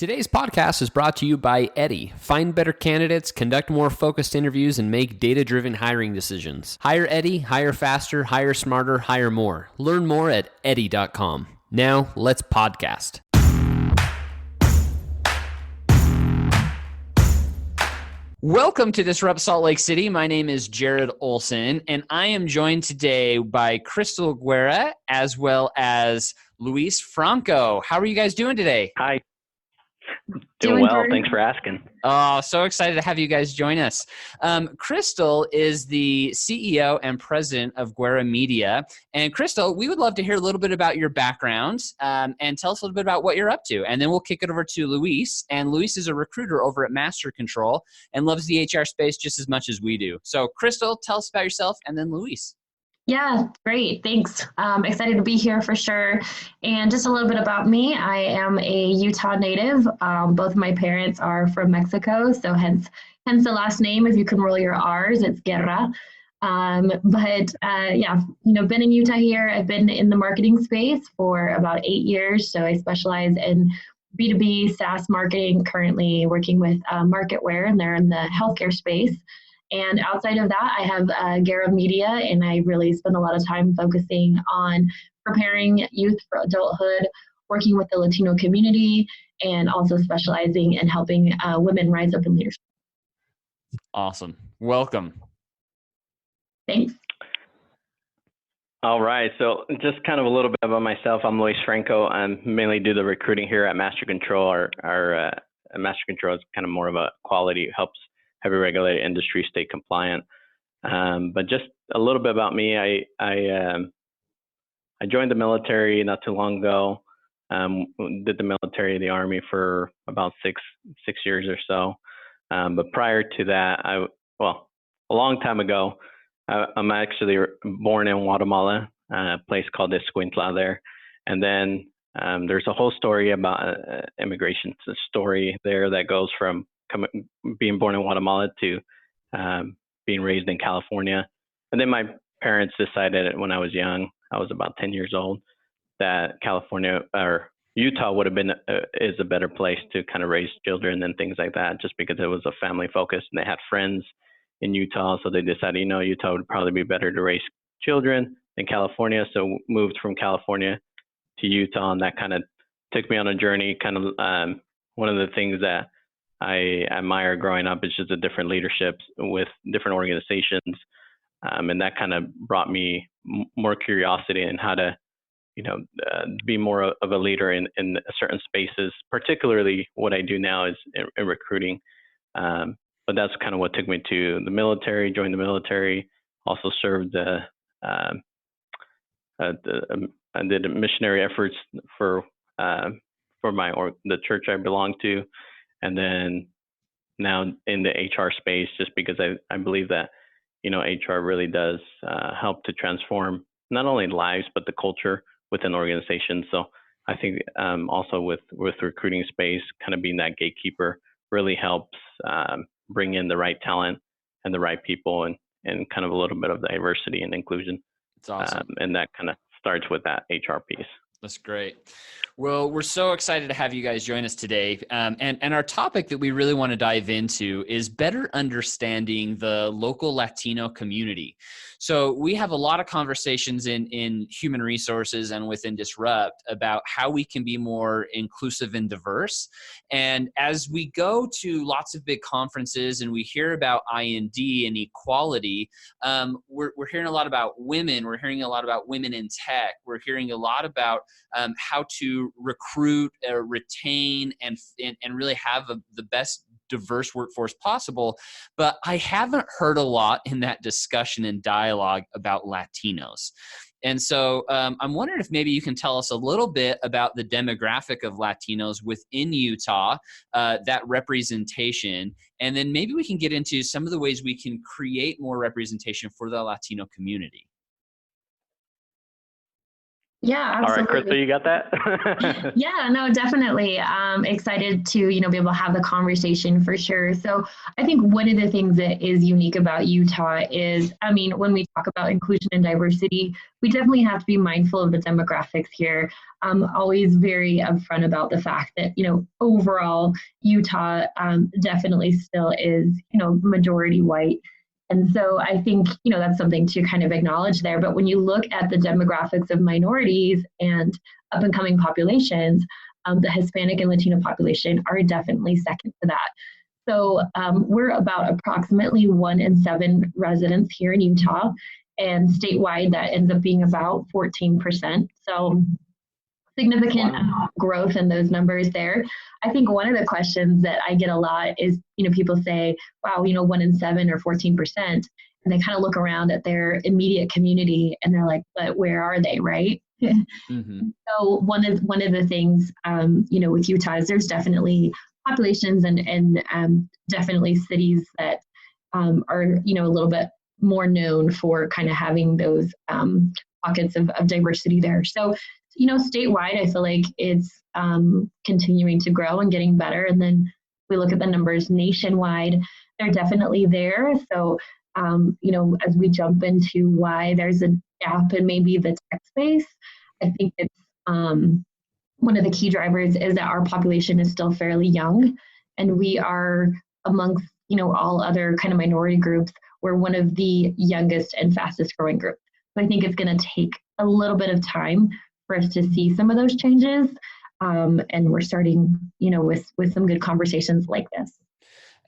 Today's podcast is brought to you by Eddie. Find better candidates, conduct more focused interviews, and make data-driven hiring decisions. Hire Eddie, hire faster, hire smarter, hire more. Learn more at eddie.com. Now, let's podcast. Welcome to Disrupt Salt Lake City. My name is Jared Olson, and I am joined today by Crystal Guerra as well as Luis Franco. How are you guys doing today? Hi. Doing well. Thanks for asking. Oh, so excited to have you guys join us. Crystal is the CEO and president of Guerra Media. And Crystal, we would love to hear a little bit about your background and tell us a little bit about what you're up to. And then we'll kick it over to Luis. And Luis is a recruiter over at MasterControl and loves the HR space just as much as we do. So Crystal, tell us about yourself, and then Luis. Yeah, great. Thanks. Excited to be here for sure. And just a little bit about me. I am a Utah native. Both of my parents are from Mexico, so hence the last name. If you can roll your R's, it's Guerra. Been in Utah here. I've been in the marketing space for about 8 years. So I specialize in B2B SaaS marketing, currently working with Marketware, and they're in the healthcare space. And outside of that, I have Guerra Media, and I really spend a lot of time focusing on preparing youth for adulthood, working with the Latino community, and also specializing in helping women rise up in leadership. Awesome. Welcome. Thanks. All right. So just kind of a little bit about myself. I'm Luis Franco. I mainly do the recruiting here at MasterControl. Our MasterControl is kind of more of a quality, helps heavy regulated industry stay compliant. But just a little bit about me. I joined the military not too long ago. Did the military, the Army, for about six years or so. But prior to that, a long time ago, I'm actually born in Guatemala, a place called Escuintla there. And then there's a whole story about immigration. It's a story there that goes from being born in Guatemala to being raised in California. And then my parents decided when I was young, I was about 10 years old, that California or Utah would have been is a better place to kind of raise children and things like that, just because it was a family focus and they had friends in Utah. So they decided, Utah would probably be better to raise children than California. So moved from California to Utah, and that kind of took me on a journey. Kind of one of the things that I admire growing up is just the different leaderships with different organizations. And that kind of brought me more curiosity in how to, be more of a leader in certain spaces. Particularly what I do now is in recruiting. But that's kind of what took me to the military, joined the military, also served I did missionary efforts for the church I belong to. And then now in the HR space, just because I believe that, HR really does help to transform not only lives, but the culture within organizations. So I think also with recruiting space, kind of being that gatekeeper really helps bring in the right talent and the right people and kind of a little bit of diversity and inclusion. It's awesome. And that kind of starts with that HR piece. That's great. Well, we're so excited to have you guys join us today. And our topic that we really want to dive into is better understanding the local Latino community. So we have a lot of conversations in human resources and within Disrupt about how we can be more inclusive and diverse. And as we go to lots of big conferences and we hear about IND and equality, we're hearing a lot about women. We're hearing a lot about women in tech. We're hearing a lot about how to recruit, retain, and really have the best diverse workforce possible. But I haven't heard a lot in that discussion and dialogue about Latinos. And so I'm wondering if maybe you can tell us a little bit about the demographic of Latinos within Utah, that representation, and then maybe we can get into some of the ways we can create more representation for the Latino community. Yeah, All right, Crystal, absolutely. you got that? Yeah, no, definitely. Excited to, be able to have the conversation for sure. So I think one of the things that is unique about Utah is, I mean, when we talk about inclusion and diversity, we definitely have to be mindful of the demographics here. I'm always very upfront about the fact that, overall, Utah definitely still is, majority white. And so I think, that's something to kind of acknowledge there. But when you look at the demographics of minorities and up and coming populations, the Hispanic and Latino population are definitely second to that. So we're about approximately 1 in 7 residents here in Utah, and statewide that ends up being about 14%. So significant growth in those numbers there. I think one of the questions that I get a lot is, people say, wow, 1 in 7 or 14%. And they kind of look around at their immediate community and they're like, but where are they, right? Mm-hmm. So one of the things, with Utah is there's definitely populations and definitely cities that are, a little bit more known for kind of having those pockets of diversity there. So statewide, I feel like it's continuing to grow and getting better. And then we look at the numbers nationwide, they're definitely there. So, as we jump into why there's a gap in maybe the tech space, I think it's one of the key drivers is that our population is still fairly young, and we are amongst, all other kind of minority groups, we're one of the youngest and fastest growing groups. So I think it's going to take a little bit of time for us to see some of those changes. And we're starting, with some good conversations like this.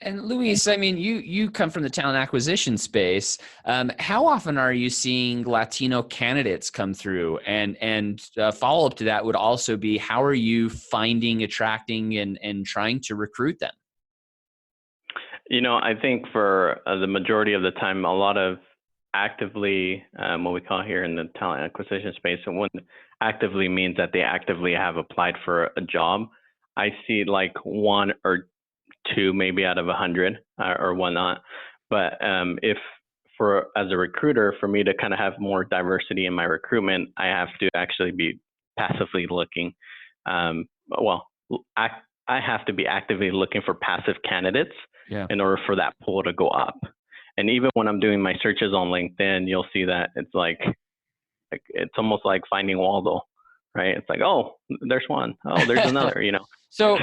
And Luis, I mean, you come from the talent acquisition space. How often are you seeing Latino candidates come through? And follow up to that would also be, how are you finding, attracting, and trying to recruit them? I think for the majority of the time, a lot of actively, what we call here in the talent acquisition space, and what actively means that they actively have applied for a job. I see like 1 or 2 maybe out of 100 or whatnot. But if as a recruiter, for me to kind of have more diversity in my recruitment, I have to actually be passively looking. I have to be actively looking for passive candidates in order for that pool to go up. And even when I'm doing my searches on LinkedIn, you'll see that it's like it's almost like finding Waldo, right? It's like, oh, there's one. Oh, there's another, So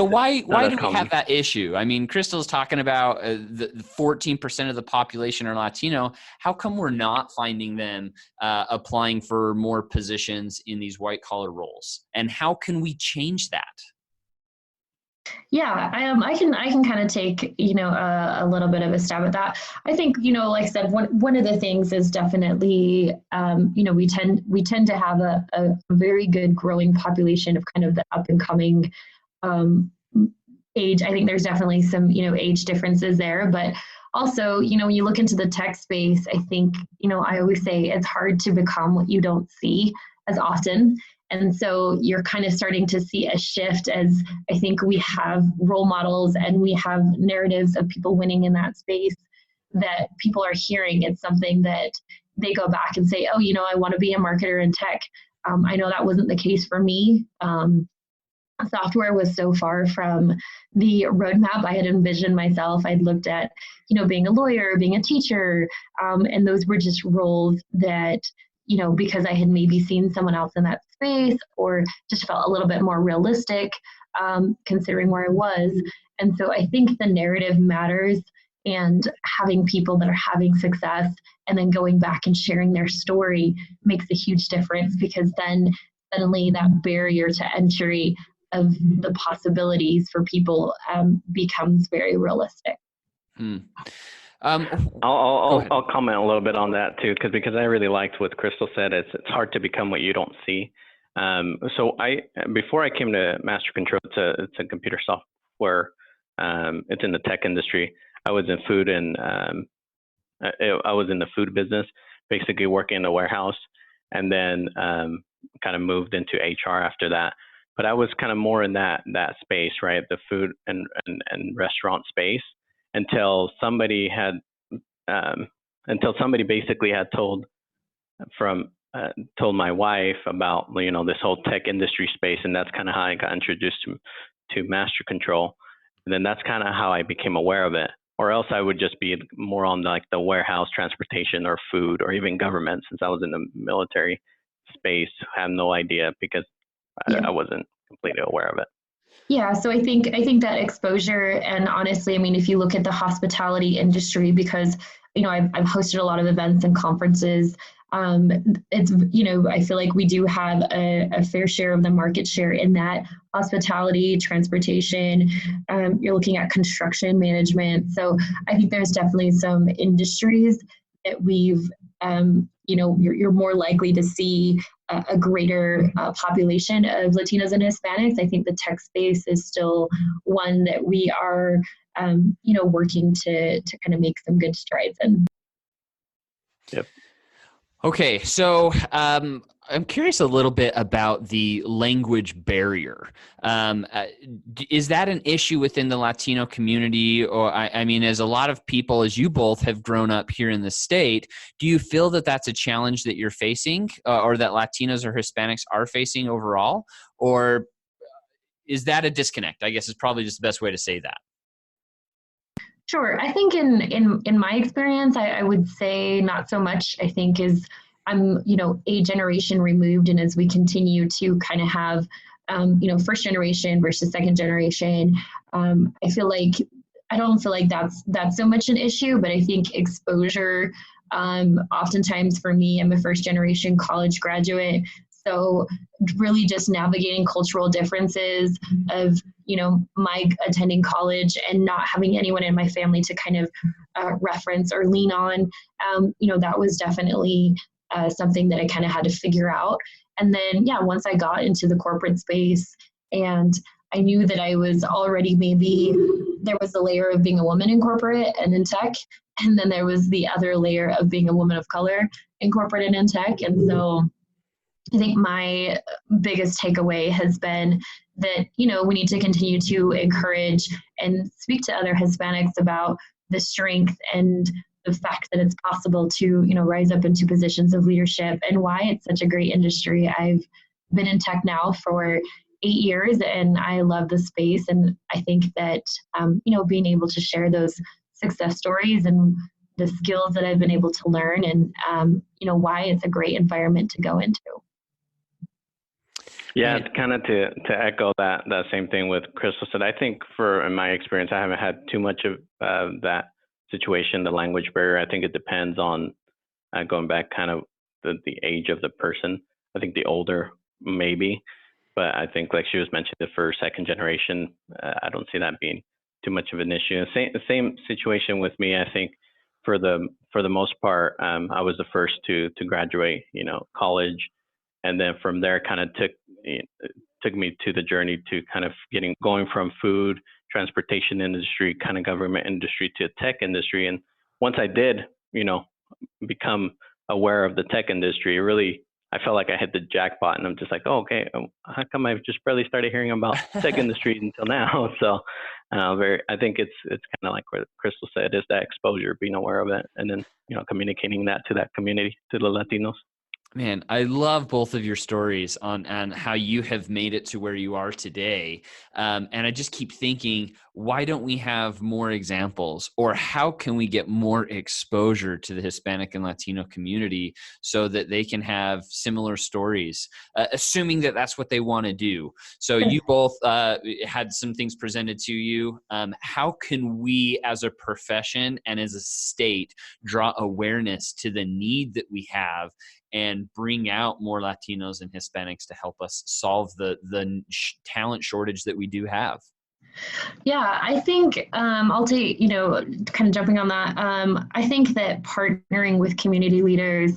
why do we have that issue? I mean, Crystal's talking about the 14% of the population are Latino. How come we're not finding them applying for more positions in these white collar roles? And how can we change that? Yeah, I can kind of take a little bit of a stab at that. I think like I said, one of the things is definitely we tend to have a very good growing population of kind of the up and coming age. I think there's definitely some age differences there, but also when you look into the tech space, I think I always say it's hard to become what you don't see as often. And so you're kind of starting to see a shift as I think we have role models and we have narratives of people winning in that space that people are hearing. It's something that they go back and say, oh, I want to be a marketer in tech. I know that wasn't the case for me. Software was so far from the roadmap I had envisioned myself. I'd looked at, being a lawyer, being a teacher, and those were just roles that because I had maybe seen someone else in that space or just felt a little bit more realistic considering where I was. And so I think the narrative matters, and having people that are having success and then going back and sharing their story makes a huge difference, because then suddenly that barrier to entry of the possibilities for people becomes very realistic. I'll comment a little bit on that too, because I really liked what Crystal said. It's hard to become what you don't see. So before I came to MasterControl, it's a computer software. It's in the tech industry. I was in food and I was in the food business, basically working in a warehouse, and then kind of moved into HR after that. But I was kind of more in that space, right? The food and restaurant space, until somebody basically had told from told my wife about, this whole tech industry space, and that's kind of how I got introduced to MasterControl. And then that's kind of how I became aware of it. Or else I would just be more on like the warehouse, transportation, or food, or even government, since I was in the military space. I have no idea because I wasn't completely aware of it. Yeah, so I think that exposure, and honestly, I mean, if you look at the hospitality industry, because I've hosted a lot of events and conferences. It's I feel like we do have a fair share of the market share in that hospitality, transportation. You're looking at construction management, so I think there's definitely some industries that we've you're more likely to see a greater population of Latinos and Hispanics. I think the tech space is still one that we are, working to kind of make some good strides in. Yep. Okay, so I'm curious a little bit about the language barrier. Is that an issue within the Latino community? Or, I mean, as a lot of people, as you both have grown up here in the state, do you feel that that's a challenge that you're facing or that Latinos or Hispanics are facing overall? Or is that a disconnect? I guess is probably just the best way to say that. Sure. I think in my experience, I would say not so much. I think I'm a generation removed, and as we continue to kind of have first generation versus second generation, I don't feel like that's so much an issue, but I think exposure. Oftentimes for me, I'm a first generation college graduate. So really just navigating cultural differences of, my attending college and not having anyone in my family to kind of reference or lean on, that was definitely something that I kind of had to figure out. And then, once I got into the corporate space and I knew that I was already there was a layer of being a woman in corporate and in tech, and then there was the other layer of being a woman of color in corporate and in tech. And so I think my biggest takeaway has been that, we need to continue to encourage and speak to other Hispanics about the strength and the fact that it's possible to, rise up into positions of leadership and why it's such a great industry. I've been in tech now for 8 years and I love the space. And I think that, being able to share those success stories and the skills that I've been able to learn and, why it's a great environment to go into. Yeah, kind of to echo that same thing with Crystal said. I think in my experience, I haven't had too much of that situation, the language barrier. I think it depends on going back kind of the age of the person. I think the older maybe, but I think like she was mentioning, the first, second generation, I don't see that being too much of an issue. Same situation with me. I think for the most part, I was the first to graduate, college, and then from there kind of took me to the journey to kind of going from food, transportation industry, kind of government industry to tech industry. And once I did, become aware of the tech industry, really, I felt like I hit the jackpot, and I'm just like, oh, okay, how come I've just barely started hearing about tech industry until now? So I think it's kind of like what Crystal said, is that exposure, being aware of it, and then, communicating that to that community, to the Latinos. Man, I love both of your stories on how you have made it to where you are today. And I just keep thinking, why don't we have more examples, or how can we get more exposure to the Hispanic and Latino community so that they can have similar stories, assuming that that's what they want to do. So you both had some things presented to you. How can we as a profession and as a state draw awareness to the need that we have and bring out more Latinos and Hispanics to help us solve the talent shortage that we do have? Yeah, I think I'll take, kind of jumping on that. I think that partnering with community leaders,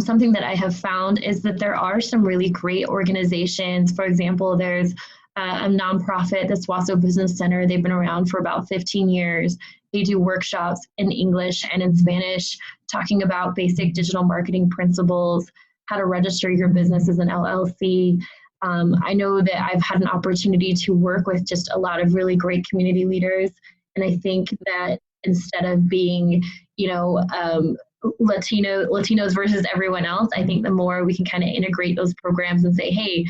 something that I have found is that there are some really great organizations. For example, there's a nonprofit, the Swasso Business Center. They've been around for about 15 years. They do workshops in English and in Spanish, talking about basic digital marketing principles, how to register your business as an LLC. I know that I've had an opportunity to work with just a lot of really great community leaders. And I think that instead of being, Latinos versus everyone else. I think the more we can kind of integrate those programs and say, hey,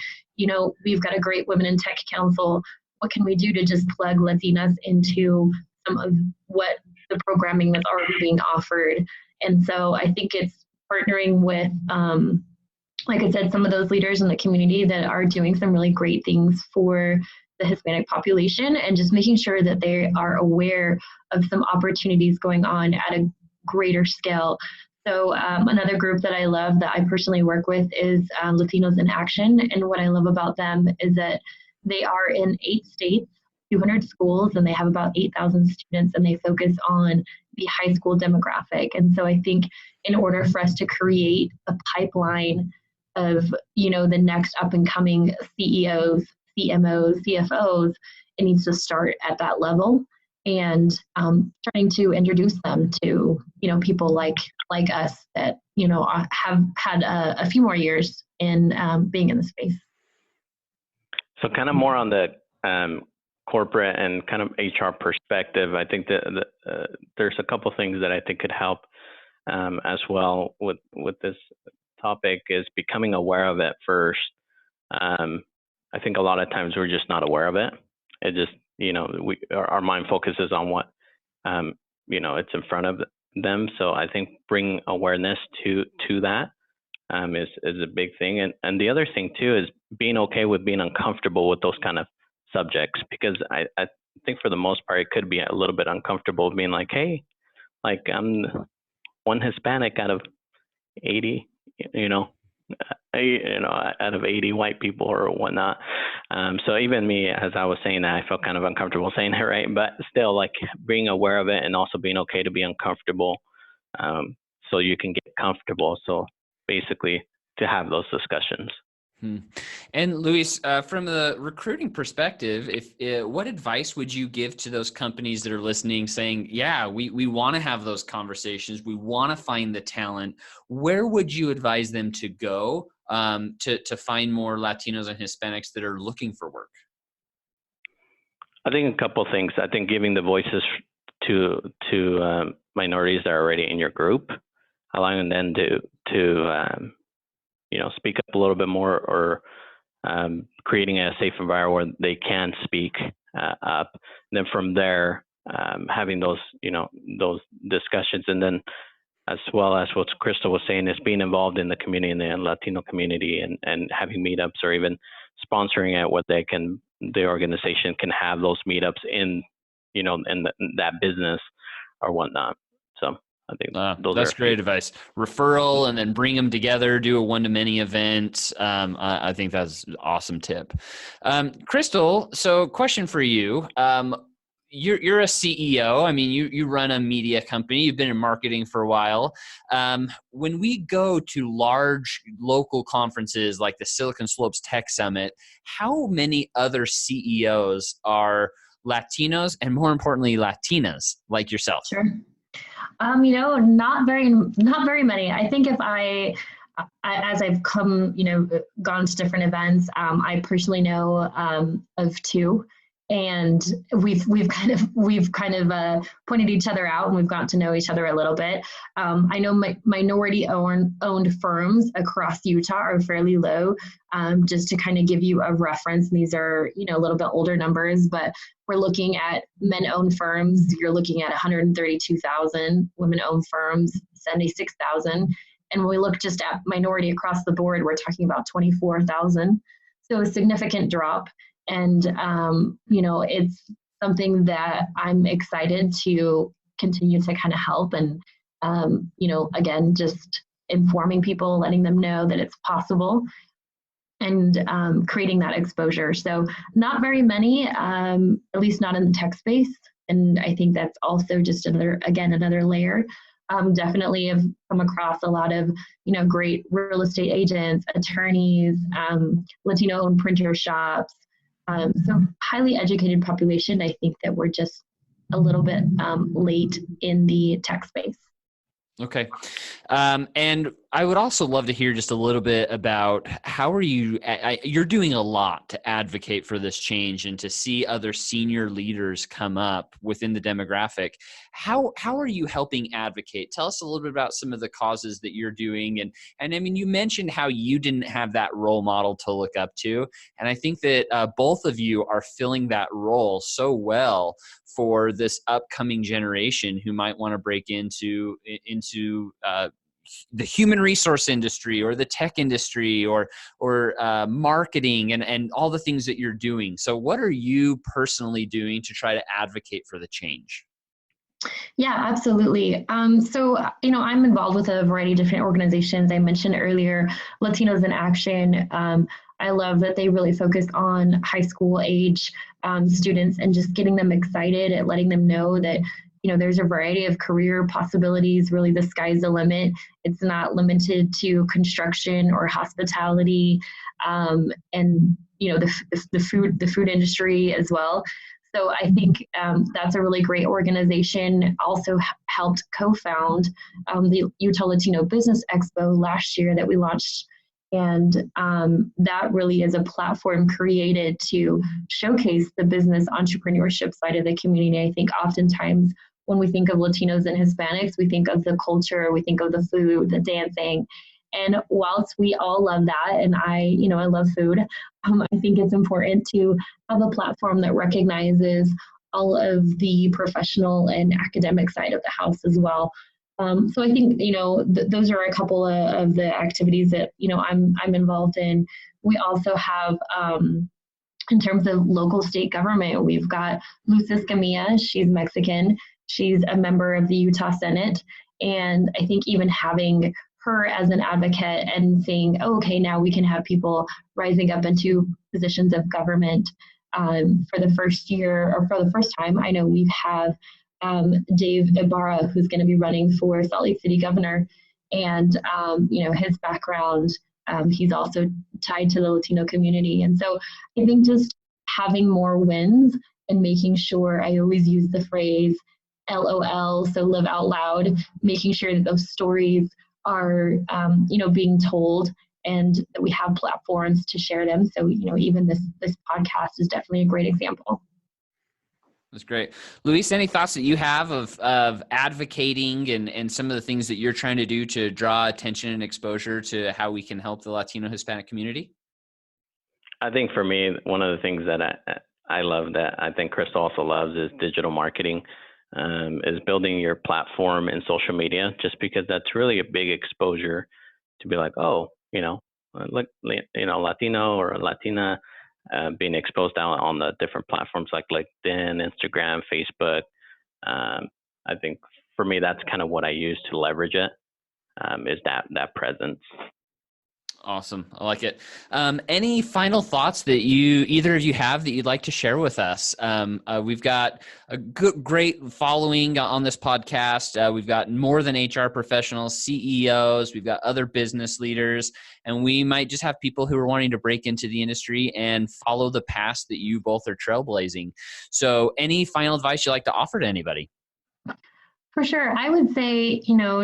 we've got a great Women in Tech Council. What can we do to just plug Latinas into some of what the programming that's already being offered? And so I think it's partnering with, like I said, some of those leaders in the community that are doing some really great things for the Hispanic population, and just making sure that they are aware of some opportunities going on at a greater scale. So another group that I love that I personally work with is Latinos in Action. And what I love about them is that they are in 8 states, 200 schools, and they have about 8,000 students, and they focus on the high school demographic. And so I think in order for us to create a pipeline of, the next up and coming CEOs, CMOs, CFOs, it needs to start at that level, and trying to introduce them to, people like us that, have had a few more years in being in the space. So kind of more on the corporate and kind of HR perspective, I think that there's a couple things that I think could help as well with this topic, is becoming aware of it first. I think a lot of times we're just not aware of it. It just, our mind focuses on what, it's in front of them. So I think bring awareness to that is a big thing. And the other thing too is being okay with being uncomfortable with those kind of subjects, because I think for the most part, it could be a little bit uncomfortable being like, hey, like I'm one Hispanic out of 80, out of 80 white people or whatnot. So even me, as I was saying that, I felt kind of uncomfortable saying it, right? But still, like being aware of it and also being okay to be uncomfortable, so you can get comfortable. So basically to have those discussions. And Luis, from the recruiting perspective, what advice would you give to those companies that are listening saying, yeah, we want to have those conversations, we want to find the talent? Where would you advise them to go to find more Latinos and Hispanics that are looking for work? I think a couple of things. I think giving the voices to minorities that are already in your group, allowing them to speak up a little bit more, or creating a safe environment where they can speak up. And then from there, having those discussions, and then as well as what Crystal was saying, is being involved in the community, in the Latino community, and having meetups, or even sponsoring it, where the organization can have those meetups in that business or whatnot. So I think that's great advice. Referral, and then bring them together, do a one-to-many event. I think that's an awesome tip. Crystal, so question for you. You're a CEO. I mean, you run a media company. You've been in marketing for a while. When we go to large local conferences like the Silicon Slopes Tech Summit, how many other CEOs are Latinos, and more importantly, Latinas like yourself? Sure. Not very many. I think as I've come, gone to different events, I personally know of 2, and we've kind of pointed each other out, and we've gotten to know each other a little bit. I know minority owned firms across Utah are fairly low. Just to kind of give you a reference, and these are a little bit older numbers, but we're looking at men-owned firms. You're looking at 132,000, women-owned firms 76,000, and when we look just at minority across the board, we're talking about 24,000. So a significant drop. And, it's something that I'm excited to continue to kind of help, and, again, just informing people, letting them know that it's possible, and creating that exposure. So not very many, at least not in the tech space. And I think that's also just another layer. Definitely have come across a lot of, great real estate agents, attorneys, Latino-owned printer shops. So highly educated population. I think that we're just a little bit late in the tech space. Okay. And I would also love to hear just a little bit about how are you, you're doing a lot to advocate for this change and to see other senior leaders come up within the demographic. How are you helping advocate? Tell us a little bit about some of the causes that you're doing. And I mean, you mentioned how you didn't have that role model to look up to. And I think that both of you are filling that role so well for this upcoming generation who might want to break into the human resource industry or the tech industry or marketing and all the things that you're doing. So what are you personally doing to try to advocate for the change? Yeah, absolutely. I'm involved with a variety of different organizations. I mentioned earlier, Latinos in Action. I love that they really focus on high school age students and just getting them excited at letting them know that, there's a variety of career possibilities. Really, the sky's the limit. It's not limited to construction or hospitality, and the food industry as well. So I think that's a really great organization. Also helped co-found the Utah Latino Business Expo last year that we launched. And that really is a platform created to showcase the business entrepreneurship side of the community. I think oftentimes when we think of Latinos and Hispanics, we think of the culture, we think of the food, the dancing. And whilst we all love that, and I love food, I think it's important to have a platform that recognizes all of the professional and academic side of the house as well. So I think, those are a couple of the activities that, I'm involved in. We also have, in terms of local state government, we've got Luz Escamilla. She's Mexican. She's a member of the Utah Senate. And I think even having her as an advocate and saying, oh, okay, now we can have people rising up into positions of government for the first year or for the first time. I know we have Dave Ibarra, who's going to be running for Salt Lake City governor. And, his background, he's also tied to the Latino community. And so I think just having more wins and making sure, I always use the phrase LOL, so live out loud, making sure that those stories are, being told and that we have platforms to share them. So, even this podcast is definitely a great example. That's great. Luis, any thoughts that you have of advocating and some of the things that you're trying to do to draw attention and exposure to how we can help the Latino Hispanic community? I think for me, one of the things that I love that I think Crystal also loves is digital marketing, is building your platform in social media, just because that's really a big exposure to be like, oh, look, Latino or Latina, being exposed out on the different platforms like LinkedIn, Instagram, Facebook. I think for me, that's kind of what I use to leverage it, is that presence. Awesome. I like it. Any final thoughts that either of you have that you'd like to share with us? We've got a great following on this podcast. We've got more than HR professionals, CEOs. We've got other business leaders, and we might just have people who are wanting to break into the industry and follow the path that you both are trailblazing. So any final advice you'd like to offer to anybody? For sure. I would say,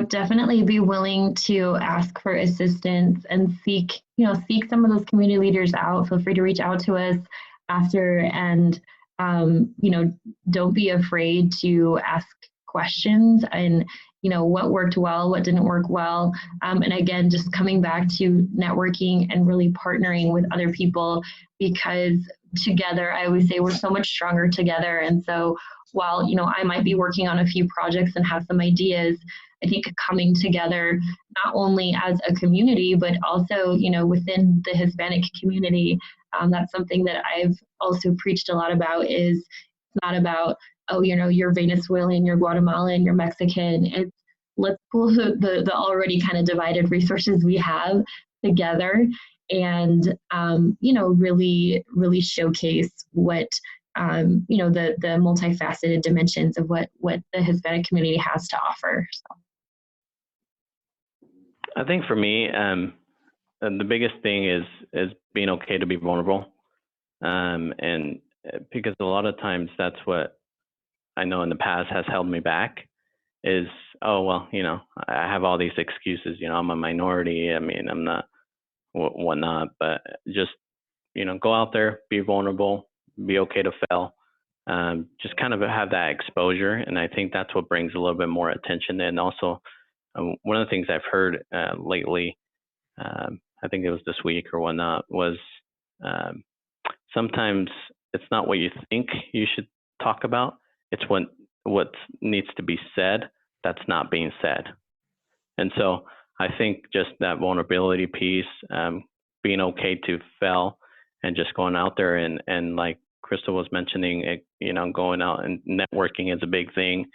definitely be willing to ask for assistance and seek some of those community leaders out. Feel free to reach out to us after and, don't be afraid to ask questions and, what worked well, what didn't work well. And again, just coming back to networking and really partnering with other people, because together, I always say we're so much stronger together. And so while, I might be working on a few projects and have some ideas, I think coming together, not only as a community, but also, within the Hispanic community, that's something that I've also preached a lot about. Is it's not about, oh, you're Venezuelan, you're Guatemalan, you're Mexican. It's let's pull the already kind of divided resources we have together and, really, really showcase what the multifaceted dimensions of what the Hispanic community has to offer. So. I think for me, the biggest thing is being okay to be vulnerable, and because a lot of times that's what I know in the past has held me back, is, oh, well, I have all these excuses, I'm a minority. I mean, I'm not whatnot, but just, go out there, be vulnerable, be okay to fail. Just kind of have that exposure. And I think that's what brings a little bit more attention. And also, one of the things I've heard lately, I think it was this week or whatnot, was um, sometimes it's not what you think you should talk about. It's what needs to be said that's not being said. And so I think just that vulnerability piece, being okay to fail, and just going out there and like Crystal was mentioning, going out and networking is a big thing,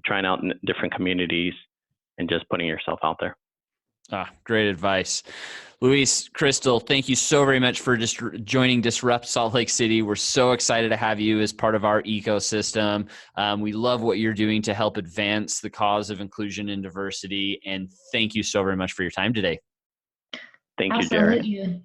trying out different communities and just putting yourself out there. Great advice. Luis, Crystal, thank you so very much for just joining Disrupt Salt Lake City. We're so excited to have you as part of our ecosystem. We love what you're doing to help advance the cause of inclusion and diversity. And thank you so very much for your time today. Thank you, Jared. Absolutely.